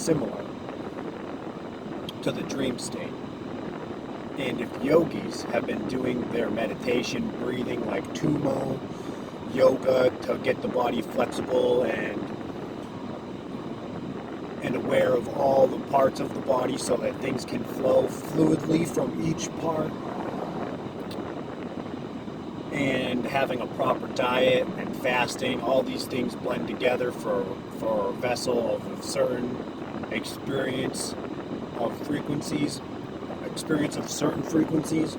similar to the dream state. And if yogis have been doing their meditation, breathing like Tumo yoga to get the body flexible and aware of all the parts of the body so that things can flow fluidly from each part, and having a proper diet and fasting, all these things blend together for a vessel of a certain experience of certain frequencies,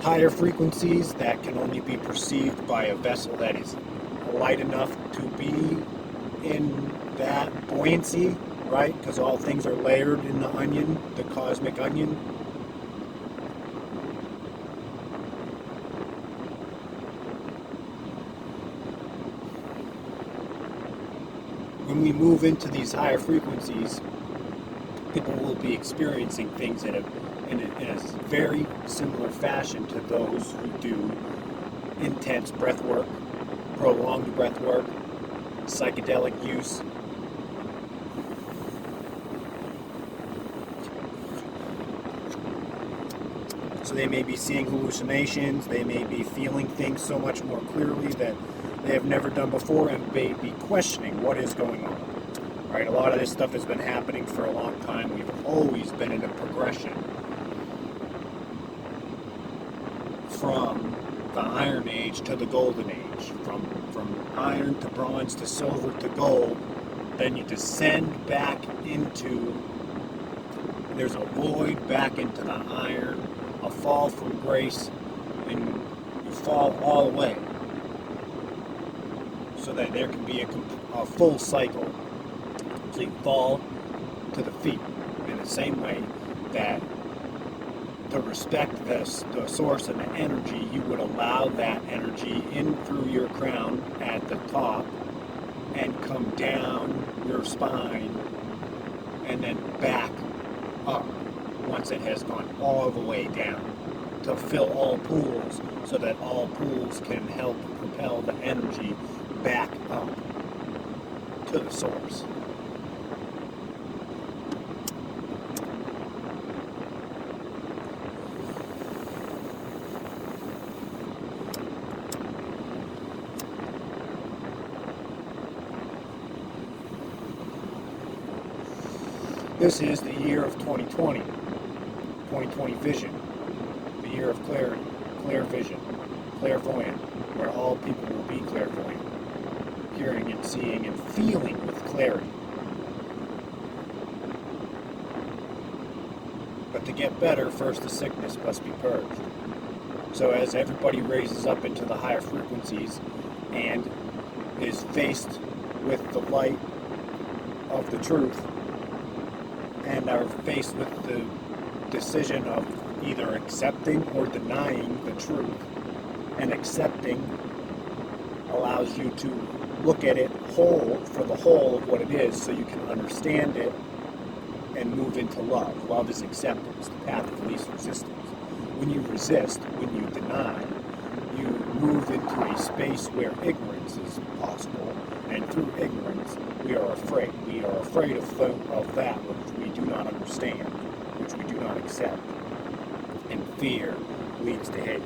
higher frequencies that can only be perceived by a vessel that is light enough to be in that buoyancy, right? Because all things are layered in the onion, the cosmic onion. When we move into these higher frequencies, people will be experiencing things in a very similar fashion to those who do intense breath work, prolonged breath work, psychedelic use. So they may be seeing hallucinations, they may be feeling things so much more clearly that they have never done before, and may be questioning what is going on. Right? A lot of this stuff has been happening for a long time. We've always been in a progression from the Iron Age to the Golden Age, from iron to bronze to silver to gold. Then you descend back into, there's a void back into the iron, a fall from grace, and you fall all the way so that there can be a full cycle. So you fall to the feet in the same way that to respect the source and the energy, you would allow that energy in through your crown at the top and come down your spine and then back up once it has gone all the way down to fill all pools so that all pools can help propel the energy back up to the source. This is the year of 2020 vision, the year of clarity, clear vision, clairvoyant, where all people will be clairvoyant, hearing and seeing and feeling with clarity. But to get better, first the sickness must be purged. So as everybody raises up into the higher frequencies and is faced with the light of the truth, and are faced with the decision of either accepting or denying the truth. And accepting allows you to look at it whole, for the whole of what it is, so you can understand it and move into love. Love is acceptance, the path of least resistance. When you resist, when you deny, you move into a space where ignorance is possible, and through ignorance, we are afraid. We are afraid of that which we do not understand, which we do not accept. And fear leads to hate.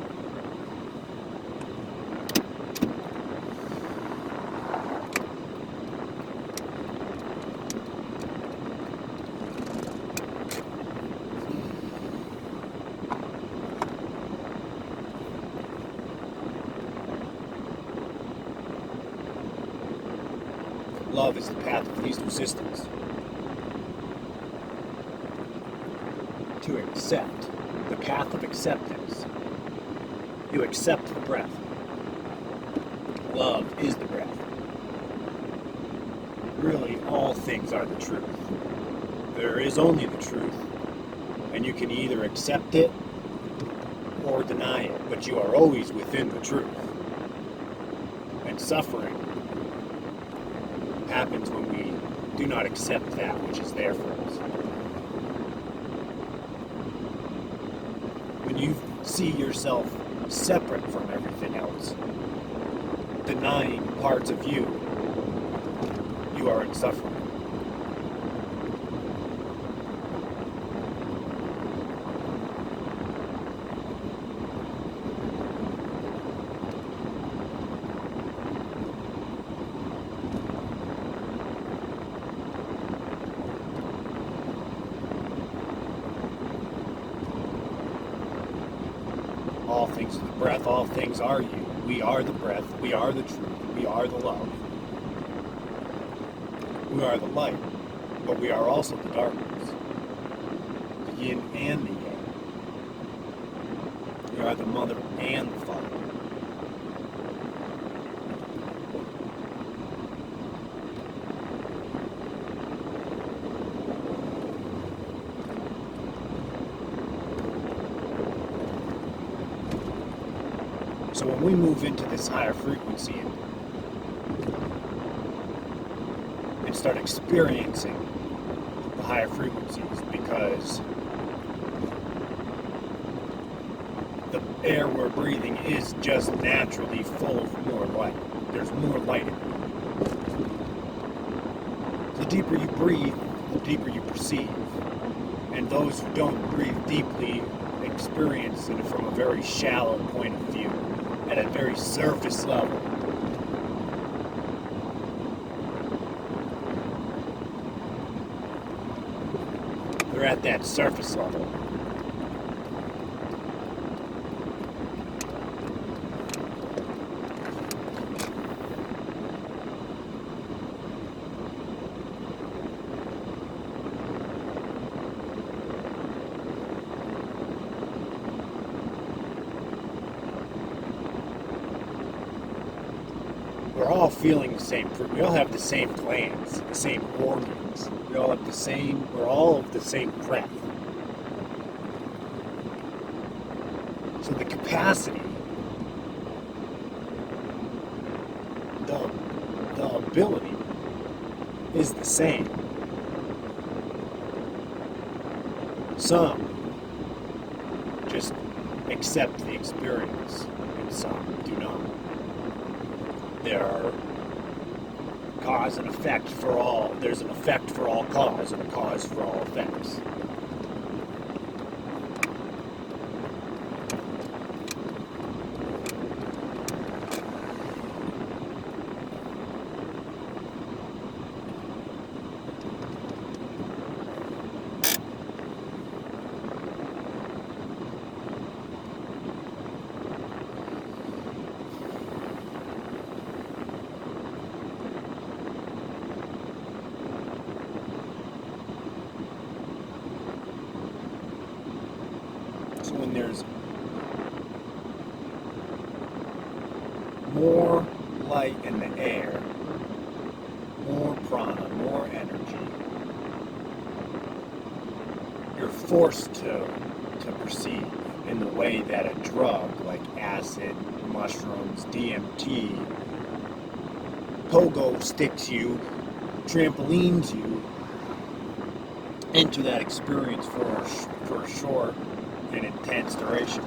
Love is the path of least resistance. To accept, the path of acceptance. You accept the breath. Love is the breath. Really, all things are the truth. There is only the truth, and you can either accept it or deny it, but you are always within the truth. And suffering happens when we do not accept that which is there for us. When you see yourself separate from everything else, denying parts of you, you you are in suffering. All things are the breath, all things are you. We are the breath, we are the truth, we are the love. We are the light, but we are also the darkness, the yin and the yang. We are the mother and the father. So when we move into this higher frequency and start experiencing the higher frequencies, because the air we're breathing is just naturally full of more light. There's more light in it. The deeper you breathe, the deeper you perceive. And those who don't breathe deeply experience it from a very shallow point of view, at a very surface level. They're at that surface level. We're all feeling the same. We all have the same glands, the same organs. We all have the same. We're all of the same breath. So the capacity, the ability, is the same. Some just accept the experience, and some do not. There are cause and effect for all. There's an effect for all cause and a cause for all effects. So when there's more light in the air, more prana, more energy, you're forced to perceive in the way that a drug like acid, mushrooms, DMT, pogo sticks you, trampolines you into that experience for a short and intense duration.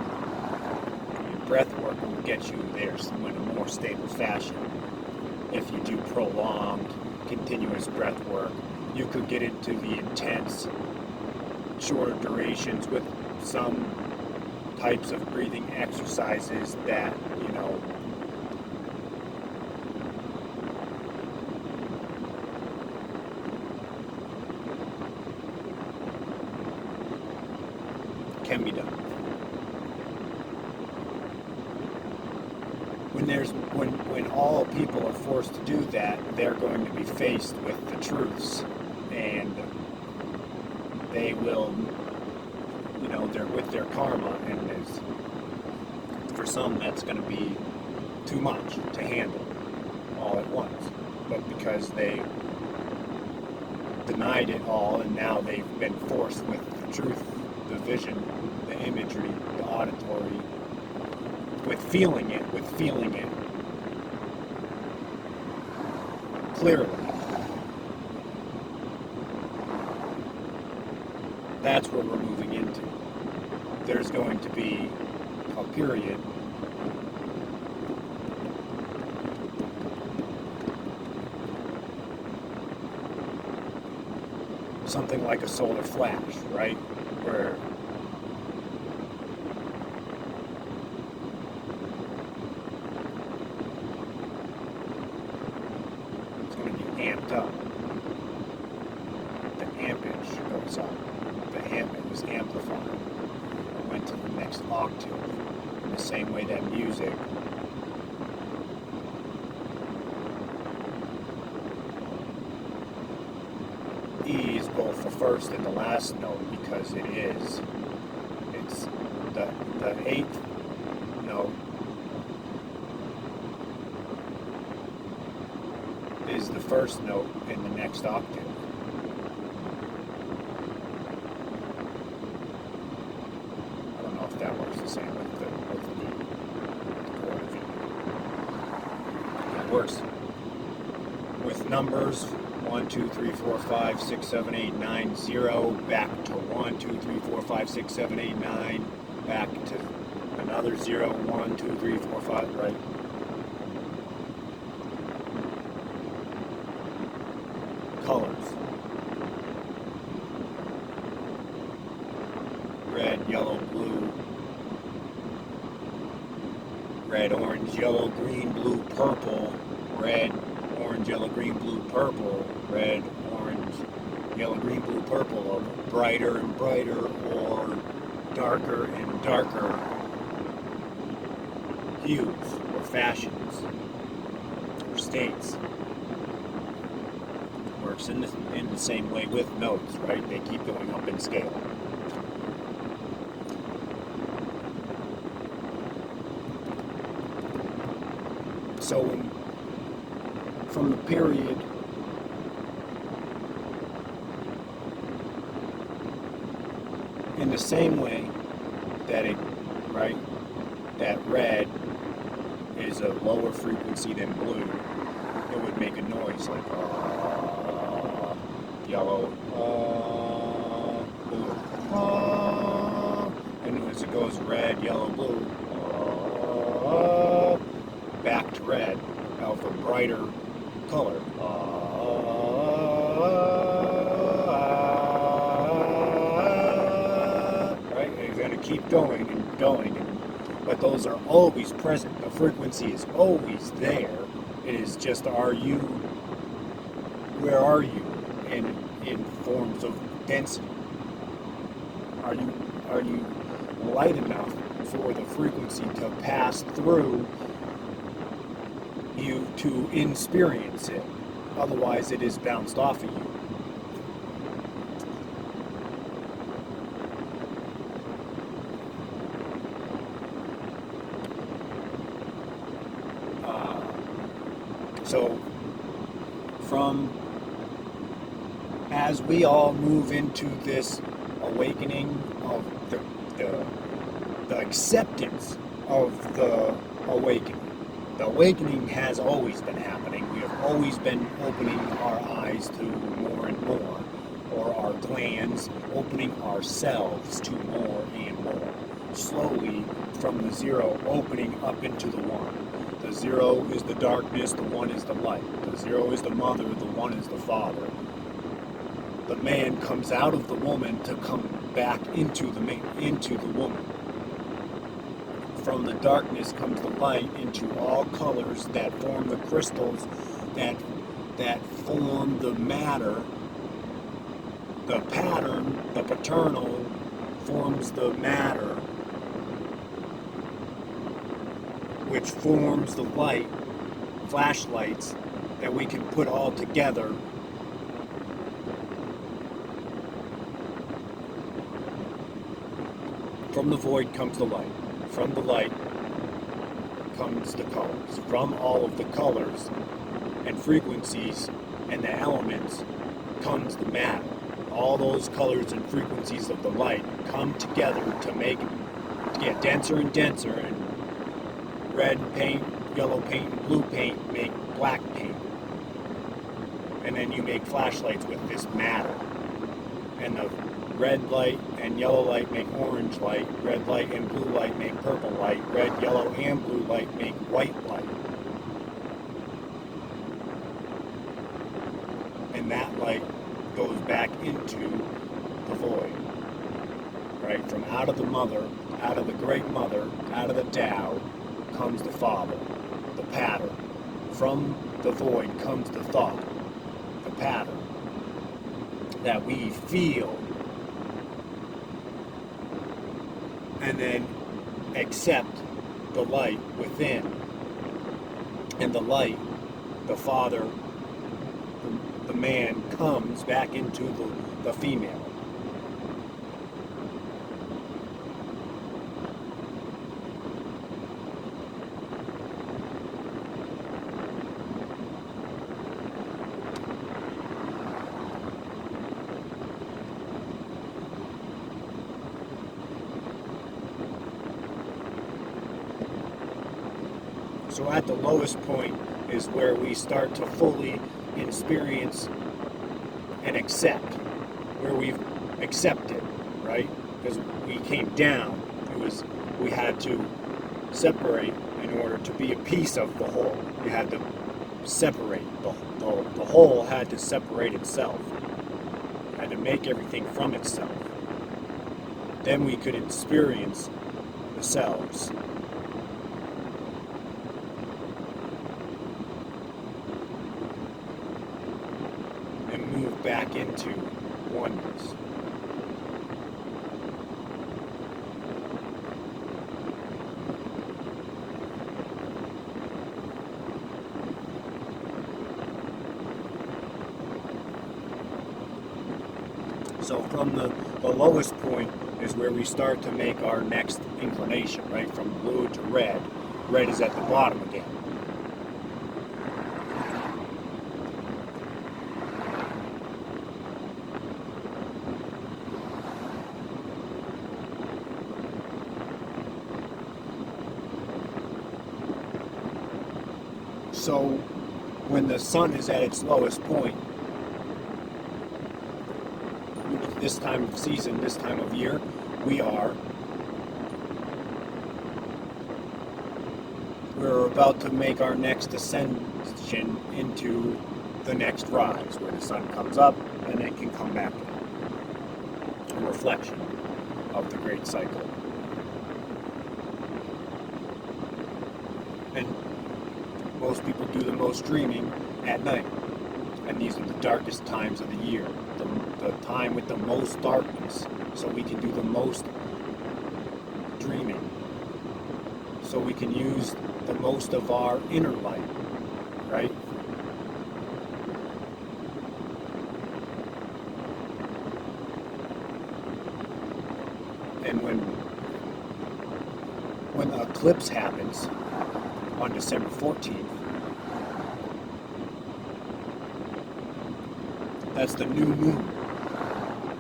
Breath work will get you there in a more stable fashion. If you do prolonged, continuous breath work, you could get into the intense, shorter durations with some types of breathing exercises that, can be done. When all people are forced to do that, they're going to be faced with the truths, and they will, they're with their karma, and for some that's going to be too much to handle all at once. But because they denied it all, and now they've been forced with the truth, the vision, the imagery, the auditory, with feeling it clearly. That's where we're moving into. There's going to be a period something like a solar flash, right? Where it's going to be amped up. The ampage goes up. The ampage is amplified. It went to the next octave. In the same way that music E is both the first and the last note because it is. It's the eighth note is the first note in the next octave. I don't know if that works the same with the chord of it. It works with numbers 1, 2, 3, 4, 5, 6, 7, 8, 9, 0, back to 1, 2, 3, 4, 5, 6, 7, 8, 9, back to another 0, 1, 2, 3, 4, 5, right? Colors. Red, yellow, blue. Red, orange, yellow, green, blue, purple. Red, orange, yellow, green, blue, purple. Red, orange, yellow, green, blue, purple, of brighter and brighter or darker and darker hues or fashions or states. Works in the same way with notes, right? They keep going up in scale. So from the period in the same way that that red is a lower frequency than blue, it would make a noise like yellow, blue, and as it goes red, yellow, blue, back to red of a brighter color. Right? And it's going to keep going and going, but those are always present. The frequency is always there. It is just, where are you in forms of density? Are you light enough for the frequency to pass through you to experience it? Otherwise, it is bounced off of you. So, as we all move into this awakening of the acceptance of the awakening. The awakening has always been happening. We have always been opening our eyes to more and more, or our glands opening ourselves to more and more. Slowly, from the 0 opening up into the 1. The 0 is the darkness, the 1 is the light. The 0 is the mother, the 1 is the father. The man comes out of the woman to come back into the woman. From the darkness comes the light into all colors that form the crystals that form the matter. The pattern, the paternal, forms the matter, which forms the light, flashlights that we can put all together. From the void comes the light. From the light comes the colors. From all of the colors and frequencies and the elements comes the matter. All those colors and frequencies of the light come together to get denser and denser, and red paint, yellow paint, and blue paint make black paint. And then you make flashlights with this matter. And the red light and yellow light make orange light. Red light and blue light make purple light. Red, yellow, and blue light make white light. And that light goes back into the void. Right? From out of the mother, out of the great mother, out of the Tao, comes the Father, the pattern. From the void comes the thought, the pattern that we feel and then accept the light within. And the light, the Father, the man, comes back into the female. So at the lowest point is where we start to fully experience and accept, where we've accepted, right? Because we came down. We had to separate in order to be a piece of the whole. We had to separate. The whole had to separate itself. Had to make everything from itself. Then we could experience the selves. Move back into oneness. So from the lowest point is where we start to make our next inclination, right? From blue to red. Red is at the bottom again. So when the sun is at its lowest point, this time of season, this time of year, we're about to make our next ascension into the next rise, where the sun comes up and it can come back down. A reflection of the great cycle. And most people do the most dreaming at night. And these are the darkest times of the year. The time with the most darkness. So we can do the most dreaming. So we can use the most of our inner light. Right? And when the eclipse happens on December 14th, that's the new moon.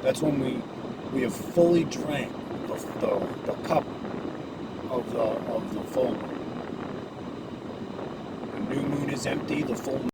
That's when we have fully drank the cup of the full moon. The new moon is empty, the full moon